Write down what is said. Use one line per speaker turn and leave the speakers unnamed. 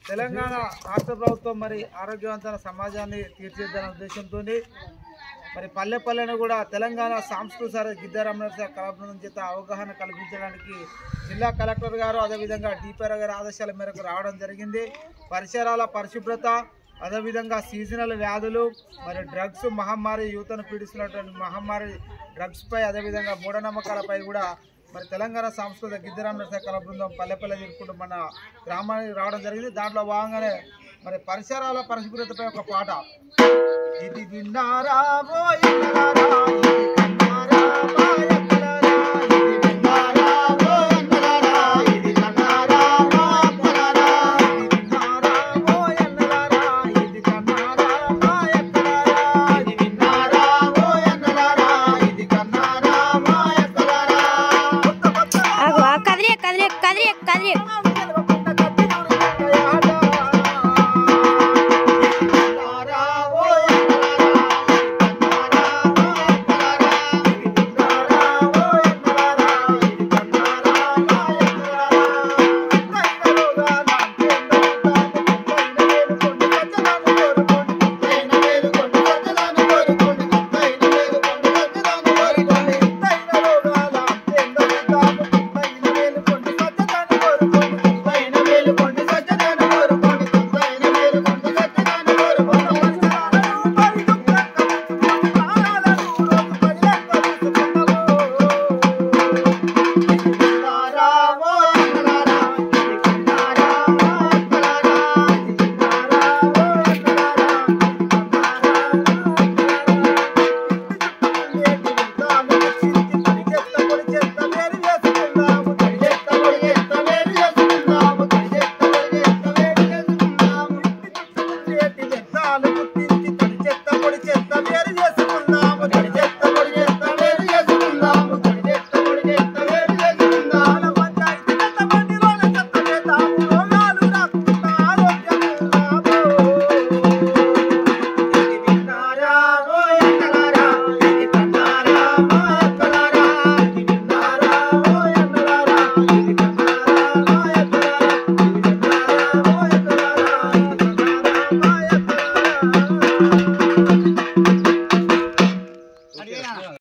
తెలంగాణ రాష్ట్ర ప్రభుత్వం మరి ఆరోగ్యవంతమైన సమాజాన్ని తీర్చిదిద్దనే ఉద్దేశంతో మరి పల్లె పల్లెను కూడా తెలంగాణ సాంస్కృతిక గిద్దరామనరస కళాబృందం చేత అవగాహన కల్పించడానికి జిల్లా కలెక్టర్ గారు అదేవిధంగా డిపిఆర్ గారి ఆదేశాల మేరకు రావడం జరిగింది. పరిసరాల పరిశుభ్రత, అదేవిధంగా సీజనల్ వ్యాధులు, మరి డ్రగ్స్ మహమ్మారి, యువతను పీడిస్తున్నటువంటి మహమ్మారి డ్రగ్స్పై, అదేవిధంగా మూఢనమ్మకాలపై కూడా మరి తెలంగాణ సాంస్కృతిక గిద్దరామనరస కళా బృందం పల్లె పల్లె తిరుగుకుంటూ మన గ్రామానికి రావడం జరిగింది. దాంట్లో భాగంగానే మరి పరిసరాల పరిశుభ్రతపై ఒక పాట. ఇది విన్నారా